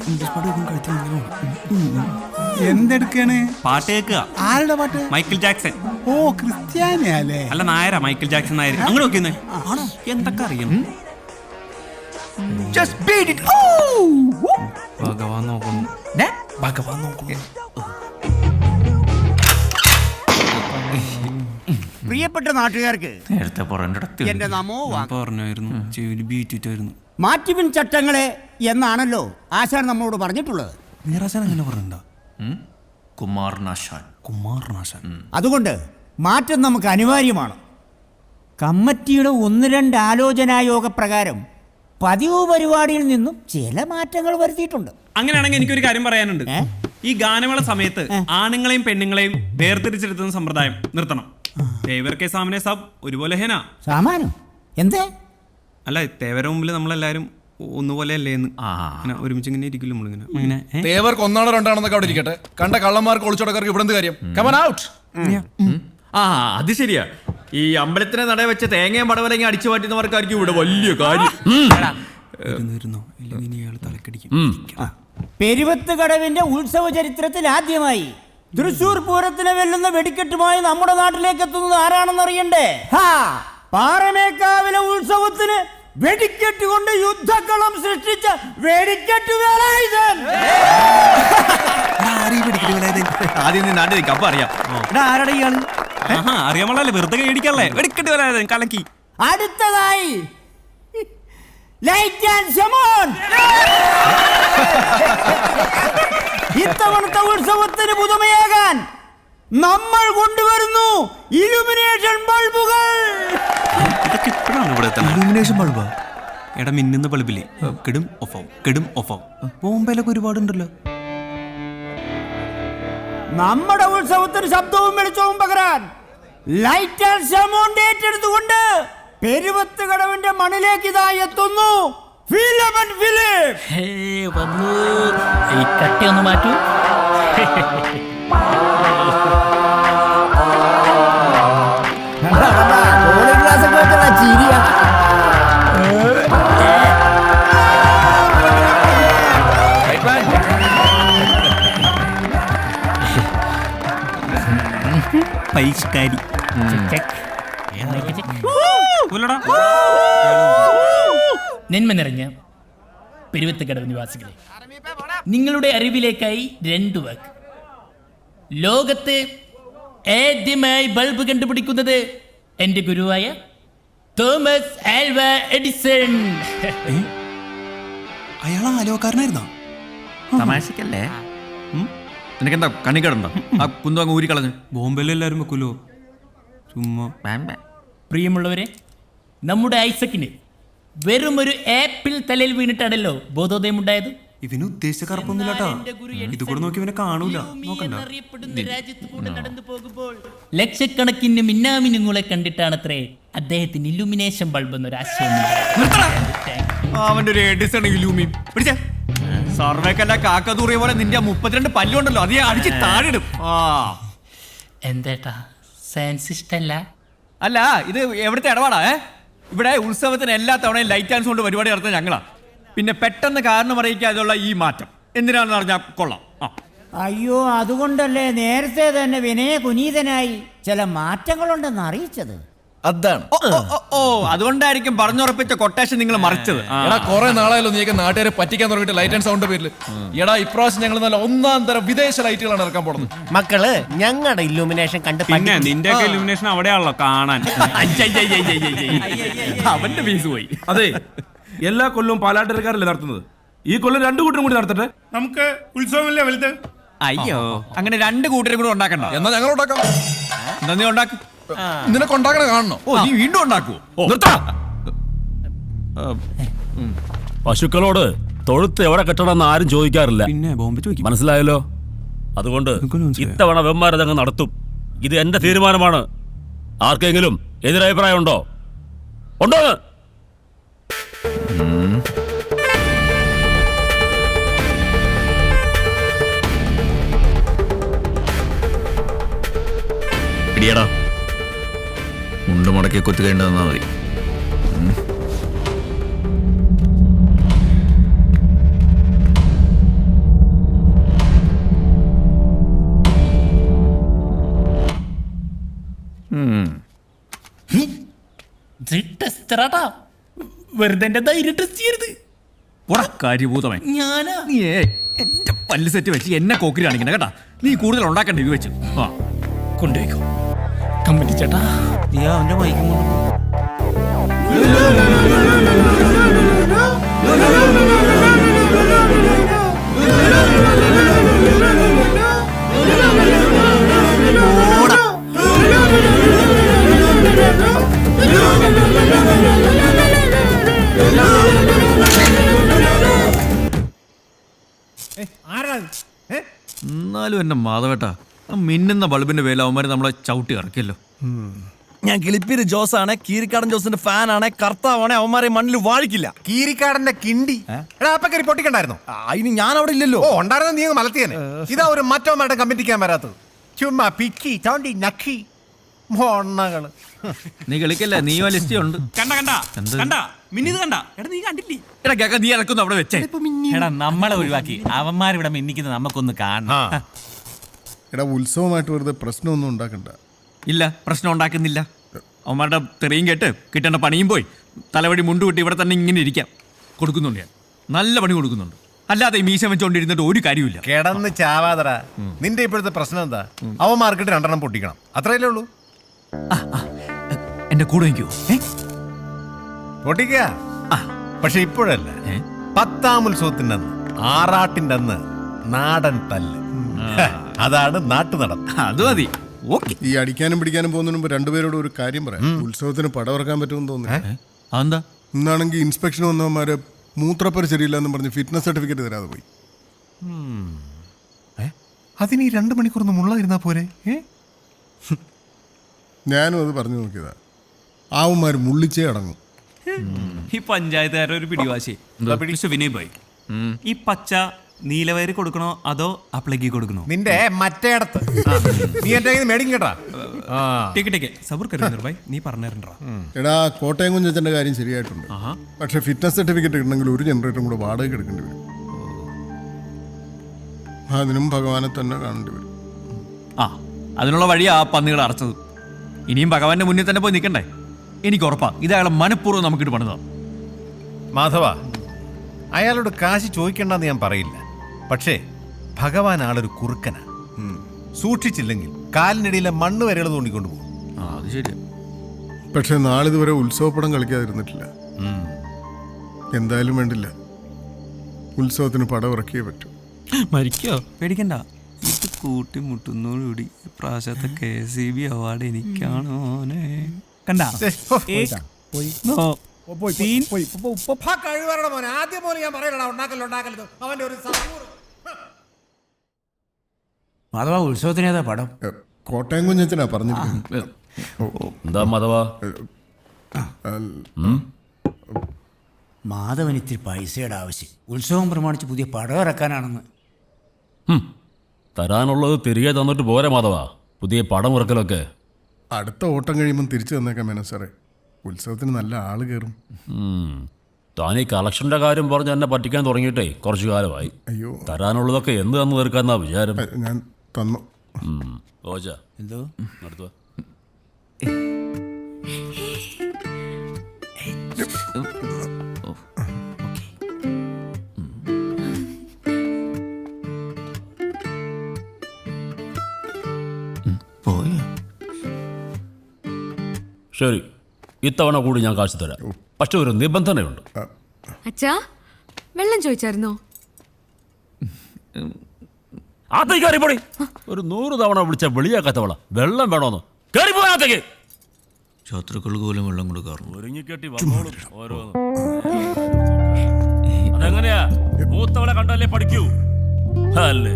English പാട്ട് കഴിച്ചു. എന്തെടുക്കാണ്? പാട്ട് കേൾക്കുക. ആരുടെ പാട്ട്? Michael Jackson. ഓ, ക്രിസ്ത്യാനിയല്ലേ? അല്ല, നായരാ മൈക്കിൾ ജാക്സൺ നായർ. അങ്ങനെ നോക്കിയെന്നേ. ആണോ? എന്തൊക്കെ അറിയണം. ഭഗവാൻ നോക്കുന്നു. ഭഗവാൻ നോക്കുന്നു. പ്രിയപ്പെട്ട നാട്ടുകാർക്ക് നേരത്തെ എന്റെ നമോ പറഞ്ഞായിരുന്നു. ചെവിയിൽ ബീറ്റിട്ടായിരുന്നു. മാറ്റിപ്പിൻ ചട്ടങ്ങളെ എന്നാണല്ലോ ആശാൻ നമ്മളോട് പറഞ്ഞിട്ടുള്ളത്. നീറാശാൻ അങ്ങനെ പറഞ്ഞിട്ടുണ്ടോ? കുമാരനാശാൻ. അതുകൊണ്ട് മാറ്റം നമുക്ക് അനിവാര്യമാണ്. കമ്മിറ്റിയുടെ 1-2 ആലോചനായോഗ പ്രകാരം പതിവ് പരിപാടിയിൽ നിന്നും ചില മാറ്റങ്ങൾ വരുത്തിയിട്ടുണ്ട്. അങ്ങനെയാണെങ്കിൽ എനിക്കൊരു കാര്യം പറയാനുണ്ട്. ഈ ഗാനമേള സമയത്ത് ആണുങ്ങളെയും പെണ്ണുങ്ങളെയും വേർതിരിച്ചെടുത്തുന്ന സമ്പ്രദായം നിർത്തണം. തേവർ കെ സാമനെ സാബ് ഒരുപോലെ ഹേന. സാമാനം എന്തേ? അല്ല, തേവര മുമ്പിൽ നമ്മളെല്ലാരും ഒന്നുപോലെ അല്ലേ എന്ന് ഒരുമിച്ച് ഇങ്ങനെ ഇരിക്കില്ല നമ്മളിങ്ങനെ. തേവർക്ക് 1 2 അവിടെ ഇരിക്കട്ടെ. കണ്ട കള്ളന്മാർക്ക് ഒളിച്ചോടക്കാർക്ക് ഇവിടെ എന്ത് കാര്യം? Come on out. അത് ശരിയാ. ഈ അമ്പലത്തിനെ നട വെച്ച തേങ്ങയും പടവലങ്ങി അടിച്ചു മാറ്റുന്നവർക്കായിരിക്കും ഇവിടെ വലിയ കാര്യം. പെരുവത്ത് കടവിന്റെ ഉത്സവ ചരിത്രത്തിൽ ആദ്യമായി തൃശൂർ പൂരത്തിനെ വെല്ലുന്ന വെടിക്കെട്ടുമായി നമ്മുടെ നാട്ടിലേക്ക് എത്തുന്നത് ആരാണെന്ന് അറിയണ്ടേ? പാറമേക്കാവിലെ ഉത്സവത്തിന് വെടിക്കെട്ട് കൊണ്ട് യുദ്ധക്കളം സൃഷ്ടിച്ച വെടിക്കെട്ട് വേലായുധൻ. ആദ്യം നീ നാട്ടിൽ നിൽക്കാം, അപ്പൊ അറിയാം. ആരാടാ ഇയാള്? അറിയാമല്ലേ, വെറുതെ കൈയടിക്കല്ലേ. വെടിക്കെട്ട് വേലായുധൻ കലക്കി. അടുത്തതായി ലൈറ്റ് ആൻഡ് ഷമോൺ. ഇത്തവണത്തെ ഉത്സവത്തിന് പുതുമയാകാൻ നമ്മൾ കൊണ്ടുവരുന്നു ഇലുമിനേഷൻ ബൾബുകൾ. ഇതൊക്കെ ഇപ്പോഴാണ് ഇവിടെ ഇലുമിനേഷൻ ബൾബാ? എടാ, മിന്നുന്ന ബൾബില്ലേ, കെടും ഓഫാവും, കെടും ഓഫാവും. ബോംബെയിലൊക്കെ ഒരുപാടുണ്ടല്ലോ. നമ്മുടെ ഉത്സവത്തിന് ശബ്ദവും വെളിച്ചവും പകരാൻ ലൈറ്റ് ആൻഡ് ഷമോൺ ഏറ്റെടുത്തുകൊണ്ട് പെരുവത്ത് കടവിന്റെ മണ്ണിലേക്ക് ഇതായി എത്തുന്നു ഫിലമൻ ഫിലിപ്പ്. വന്നു. ഈ കട്ടി ഒന്ന് മാറ്റൂ. പരിഷ്കാരി. നന്മ നിറഞ്ഞ പെരുവത്ത് കടവ് നിവാസികളെ, നിങ്ങളുടെ അറിവിലേക്കായി 2 വാക്ക്. ലോകത്ത് ആദ്യമായി ബൾബ് കണ്ടുപിടിക്കുന്നത് എന്റെ ഗുരുവായ തോമസ് ആൽവ എഡിസൺ. അയാൾ ആലോകാരനായിരുന്നോ? തമാശക്കല്ലേ? നിനക്കെന്താ കണിക്കടുണ്ടോ? ആ കുന്തു അങ്ങ് ഊരിക്കളഞ്ഞു. ബോംബെയിലെല്ലാരും വെക്കൂലോ ചുമ്മാ. പ്രിയമുള്ളവരെ, നമ്മുടെ ഐസക്കിന് വെറും ഒരു ആപ്പിൾ തലയിൽ വീണിട്ടാണല്ലോ ബോധോദയം ഉണ്ടായത്. ഇവന് ഉദ്ദേശിച്ച കറുപ്പൊന്നുമില്ലാട്ടോ. ഇത് കൂടെ നോക്കി ഇവനെ കാണൂല. നടന്നു പോകുമ്പോൾ ലക്ഷക്കണക്കിന് മിന്നാമിനുങ്ങളെ കണ്ടിട്ടാണത്രേ അദ്ദേഹത്തിന് ഇലുമിനേഷൻ ബൾബ് എന്നൊരാശയം. അവന്റെ ഒരു എഡിസൺ ഇലൂമി പിടിച്ച സർവേക്കല്ല കാക്കതൂറിയ പോലെ നിന്റെ 32 പല്ലുണ്ടല്ലോ, അത് അടിച്ച് താഴിടും. എന്തേട്ടാ, സയൻസ് ഇഷ്ടല്ല? അല്ല, ഇത് എവിടുത്തെ ഇടപാടാ? ഇവിടെ ഉത്സവത്തിന് എല്ലാ തവണയും ലൈറ്റ് ആൻഡ് സൗണ്ട് പരിപാടി നടത്തുന്നത് ഞങ്ങളാ. പിന്നെ പെട്ടെന്ന് കാരണം അറിയിക്കാതെയുള്ള ഈ മാറ്റം എന്തിനാണെന്ന് അറിഞ്ഞാൽ കൊള്ളാം. അയ്യോ, അതുകൊണ്ടല്ലേ നേരത്തെ തന്നെ വിനയ കുനീതനായി ചില മാറ്റങ്ങളുണ്ടെന്ന് അറിയിച്ചത്. അതാണ്. ഓ, അതുകൊണ്ടായിരിക്കും പറഞ്ഞുറപ്പിച്ച കൊട്ടേഷൻ നിങ്ങൾ മറിച്ചത്. എടാ, കുറെ നാളായല്ലോ നീയൊക്കെ നാട്ടുകാരെ പറ്റിക്കാൻ തുടങ്ങിയിട്ട് ലൈറ്റ് ആൻഡ് സൗണ്ട് പേരിൽ. എടാ, ഇപ്രാവശ്യം ഞങ്ങൾ നല്ല 1-ാം തരം വിദേശ ലൈറ്റുകളാണ് ഇറക്കാൻ പോകുന്നത്. മക്കള് ഞങ്ങളുടെ ഇല്ലുമിനേഷൻ കണ്ട് പിന്നെ നിന്റെ ഒക്കെ ഇലുമിനേഷൻ അവിടെയാണല്ലോ കാണാൻ. അവന്റെ ഫീസ് പോയി. അതെ, എല്ലാ കൊല്ലവും പാലാട്ടരക്കാരല്ലേ നടത്തുന്നത്. ഈ കൊല്ലം 2 കൂട്ടരും കൂടി നടത്തട്ടെ. നമുക്ക് ഉത്സവമല്ലേ വലുത്. അയ്യോ, അങ്ങനെ 2 കൂട്ടരും കൂടെ ഉണ്ടാക്കണ്ട. എന്നാ ഞങ്ങൾ ഉണ്ടാക്കാം. എന്നാ നീ ഉണ്ടാക്കും. നിനക്ക് ഉണ്ടാക്കണ കാണണോ? ഓ, നീ വീണ്ടും ഉണ്ടാക്കുവോ? പശുക്കളോട് തൊഴുത്ത് എവിടെ കെട്ടണമെന്ന് ആരും ചോദിക്കാറില്ല. പിന്നെ ബോംബെ ചോദിക്കും. മനസ്സിലായല്ലോ? അതുകൊണ്ട് ഇത്തവണ വെമ്മാരതങ്ങ് നടത്തും. ഇത് എന്റെ തീരുമാനമാണ്. ആർക്കെങ്കിലും എതിരഭിപ്രായം ഉണ്ടോ? ഉണ്ടോ? ഇടിയടാ, മുണ്ട് മുടക്കി കുത്തുകേണ്ടതെന്നാ മതി. ചെറാട്ടാ വെറുതെ എന്റെ ധൈര്യം ടെസ്റ്റ് ചെയ്യരുത്. കാര്യഭൂതമേ ഞാനാ നീയേ എന്റെ പല്ല് സെറ്റ് വെച്ച് എന്നെ കോക്കിരി കാണിക്കണ കേട്ടാ. നീ കൂടുതൽ ഉണ്ടാക്കണ്ട ഇത് വെച്ച്. ആ കൊണ്ടുപോയിക്കോ കമ്പനി ചേട്ടാ. നീ അവന്റെ മൈക്കും കൊണ്ട് എന്നാലും എന്നെ മാധവേട്ടാ ആ മിന്നുന്ന ബൾബിന്റെ പേരിൽ അവന്മാര് നമ്മളെ ചവിട്ടി ഇറക്കിയല്ലോ. ഞാൻ കിളിപ്പീര് ജോസ് ആണ്, കീരിക്കാടൻ ജോസിന്റെ ഫാൻ ആണ്, കർത്താവാണ്, അവന്മാരെ മണ്ണിൽ വാഴിക്കില്ല. കീരിക്കാടന്റെ കിണ്ടി എടാ അപ്പൊ കയറി പൊട്ടിക്കണ്ടായിരുന്നോ? അതിന് ഞാൻ അവിടെ ഇല്ലല്ലോ. ഓ ഉണ്ടായിരുന്ന നീ മലത്തിയനെ. ഇതാ ഒരു മറ്റവന്മാരുടെ കമ്മിറ്റിക്കാൻ വരാത്തത്. ചുമ്മാ പിക്കി തോണ്ടി നക്കി മൊണ്ണകള്. നീ കളിക്കല്ലേ, നീയോ ലിസ്റ്റ് ഉണ്ട്. കണ്ട മിന്നിത് കണ്ട. എടാ നീ കണ്ടില്ലേ? എടാ കേക്ക നീ ഇറക്കുന്നു അവിടെ വെച്ചേ. എടാ നമ്മളെ ഒഴിവാക്കി അവന്മാരിവിടെ മിന്നിക്കുന്നത് നമുക്കൊന്ന് കാണാം. എടാ ഉത്സവമായിട്ട് വെറുതെ പ്രശ്നമൊന്നും ഉണ്ടാക്കണ്ട. ഇല്ല പ്രശ്നം ഉണ്ടാക്കുന്നില്ല. അവന്മാരുടെ തെറിയും കേട്ട് കിട്ടേണ്ട പണിയും പോയി തലവടി മുണ്ടുകൂട്ടി ഇവിടെ തന്നെ ഇങ്ങനെ ഇരിക്കാം. കൊടുക്കുന്നുണ്ട് ഞാൻ, നല്ല പണി കൊടുക്കുന്നുണ്ട്. അല്ലാതെ ഈ മീശ വെച്ചോണ്ടിരുന്നിട്ട് ഒരു കാര്യമില്ല. കിടന്ന് ചാവാതറ. നിന്റെ ഇപ്പോഴത്തെ പ്രശ്നം എന്താ? അവന്മാർക്കിട്ട് 2 പൊട്ടിക്കണം, അത്രയല്ലേ ഉള്ളൂ. എന്റെ കൂടെ നിൽക്കൂ. പൊട്ടിക്ക. പക്ഷെ ഇപ്പോഴല്ല, 10ാം ഉത്സവത്തിന്റെ അന്ന്, ആറാട്ടിന്റെ അന്ന് നാടൻ തല്ല്. അതാണ് നാട്ടു നടപ്പ്. അത് മതി. ഓക്കെ. ഈ അടിക്കാനും പിടിക്കാനും പോകുന്നതിന് മുമ്പ് രണ്ടുപേരോട് ഒരു കാര്യം പറയാം. ഉത്സവത്തിന് പടവറക്കാൻ പറ്റുമെന്ന് തോന്നുന്നു. അതെന്താ? ഇന്നാണെങ്കിൽ ഇൻസ്പെക്ഷൻ വന്നവന്മാര് മൂത്രപ്പര ശരിയില്ലെന്ന് പറഞ്ഞ് ഫിറ്റ്നസ് സർട്ടിഫിക്കറ്റ് തരാതെ പോയി. അതിന് ഈ 2 മണിക്കൂർ മുള്ള പോരെ. ഞാനും അത് പറഞ്ഞു നോക്കിയതാ. ആവന്മാർ മുള്ളിച്ചേ അടങ്ങും. ഈ പഞ്ചായത്തുകാരുടെ ഒരു പിടിവാശി. വിനയ് ഭായി, ഈ പച്ച നീലവയറ് കൊടുക്കണോ അതോ അപ്ലക്കി കൊടുക്കണോ? നിന്റെ മറ്റേ ഇടത്ത് നീ എന്റെ മേടിക്കും കേട്ടാ. സബൂർ ഭായി നീ പറഞ്ഞിട്ടുണ്ടോ? എടാ കോട്ടയം കുഞ്ഞച്ചന്റെ കാര്യം ശരിയായിട്ടുണ്ട്. പക്ഷെ ഫിറ്റ്നസ് സർട്ടിഫിക്കറ്റ് കിട്ടണമെങ്കിൽ ഒരു ജനറേറ്ററും കൂടെ വാടക എടുക്കേണ്ടി വരും. അതിനും ഭഗവാനെ തന്നെ കാണേണ്ടി വരും. ആ അതിനുള്ള വഴിയാ ആ പന്നികൾ അടച്ചത്. ഇനിയും ഭഗവാന്റെ മുന്നിൽ തന്നെ പോയി നിൽക്കണ്ടേ? എനിക്ക് ഉറപ്പാ ഇത് അയാളെ മനഃപൂർവ്വം നമുക്കിട്ട് പണിതാ. മാധവ, അയാളോട് കാശ് ചോദിക്കണ്ടെന്ന് ഞാൻ പറയില്ല. പക്ഷേ ഭഗവാൻ ആളൊരു കുറുക്കനാ. സൂക്ഷിച്ചില്ലെങ്കിൽ കാലിനിടയിലെ മണ്ണ് വരെയുള്ള തോണ്ടിക്കൊണ്ടു പോകും. അത് ശരിയാ. പക്ഷെ നാളിതുവരെ ഉത്സവപ്പടം കളിക്കാതിരുന്നിട്ടില്ല. എന്തായാലും വേണ്ടില്ല, ഉത്സവത്തിന് പടം ഇറക്കിയേ പറ്റൂ. മരിക്കോ? പേടിക്കണ്ട. ഇത് കൂട്ടിമുട്ടുന്നോടുകൂടി പ്രാവശ്യത്തെ KCB അവാർഡ് എനിക്കാണോ? കണ്ട ആദ്യം പോലെ ഞാൻ പറയണ ഉണ്ടാക്കല്ലോ അവന്റെ ഒരു മാധവ ഉത്സവത്തിന് ഏതാ പടം? കോട്ടയം കുഞ്ഞച്ചനാ പറഞ്ഞിരിക്കുന്നത്. എന്താ മാധവാ? മാധവൻ ഇത്തിരി പൈസയുടെ ആവശ്യം. ഉത്സവം പ്രമാണിച്ച് പുതിയ പടം ഇറക്കാനാണെന്ന്. തരാനുള്ളത് തിരികെ തന്നിട്ട് പോരെ മാധവാ, പുതിയ പടം ഇറക്കലൊക്കെ. അടുത്ത ഓട്ടം കഴിയുമ്പം തിരിച്ചു തന്നേക്കാം മേനോ സാറേ. ഉത്സവത്തിന് നല്ല ആള് കയറും. താൻ ഈ കളക്ഷന്റെ കാര്യം പറഞ്ഞ് എന്നെ പറ്റിക്കാൻ തുടങ്ങിയിട്ടേ കുറച്ചു കാലമായി. അയ്യോ, തരാനുള്ളതൊക്കെ എന്ത് തന്നു തീർക്കാന്നാ വിചാരം? ഞാൻ തന്നു. ഓജ എന്തോ നടത്തുക. ശരി, ഇത്തവണ കൂടി ഞാൻ കാശ് തരാം. പക്ഷെ ഒരു നിബന്ധനയുണ്ട്. അച്ഛാ, വെള്ളം ചോദിച്ചായിരുന്നോ? ആത്തേക്ക് കയറിപ്പോടി. ഒരു 100 തവണ വിളിച്ച വെളിയാക്കാത്തവള വെള്ളം വേണോന്ന് കയറിപ്പോയാത്തേക്ക്. ശത്രുക്കൾക്ക് പോലും വെള്ളം കൊടുക്കാറുണ്ട്. ഒരുങ്ങിക്കെട്ടി വന്നോളും ഓരോന്ന്. അതെങ്ങനെയാ? മൂത്തവളെ കണ്ടല്ലേ പഠിക്കൂ അല്ലേ?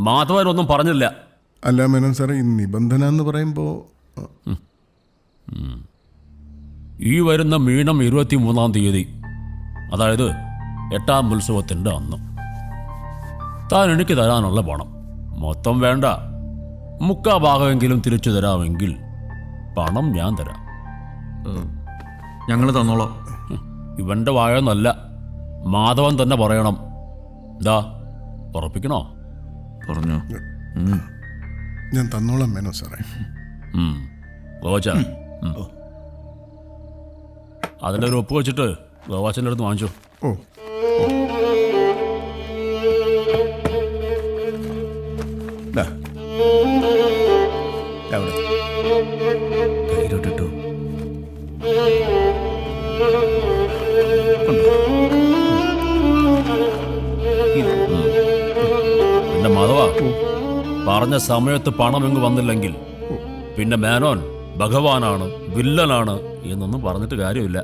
മാധവനൊന്നും പറഞ്ഞില്ല. അല്ല മേനോ സാറേ, ഈ നിബന്ധന എന്ന് പറയുമ്പോൾ ഈ വരുന്ന മീനം 23-ാം തീയതി, അതായത് 8ാം ഉത്സവത്തിൻ്റെ അന്ന് താൻ എനിക്ക് തരാനുള്ള പണം മൊത്തം വേണ്ട, 3/4 ഭാഗമെങ്കിലും തിരിച്ചു തരാമെങ്കിൽ പണം ഞാൻ തരാം. ഞങ്ങൾ തന്നോളാം. ഇവൻ്റെ വായൊന്നല്ല, മാധവൻ തന്നെ പറയണം. ഇതാ ഉറപ്പിക്കണോ? പറഞ്ഞു. ഞാൻ തന്നോളാം മേനോ സാറേ. ഗോവാച്ച അതിൻ്റെ ഒരു ഒപ്പ് വെച്ചിട്ട് ഗോവാച്ചൻ്റെ അടുത്ത് വാങ്ങിച്ചോ. ഓ ദാ. അവിടെ. കയ്യിലോട്ടിട്ടു. പിന്നെ മാധവ പറഞ്ഞ സമയത്ത് പണം ഇങ്ങ് വന്നില്ലെങ്കിൽ പിന്നെ മേനോൻ ഭഗവാനാണ് വില്ലനാണ് എന്നൊന്നും പറഞ്ഞിട്ട് കാര്യമില്ല.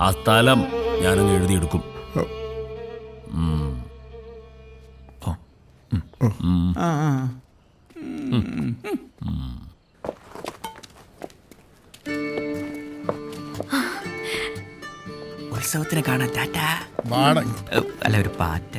ആ സ്ഥലം ഞാനങ്ങ് എഴുതിയെടുക്കും. ഉത്സവത്തിന് കാണാൻ ടാറ്റ. വാട അല്ല ഒരു പാറ്റ.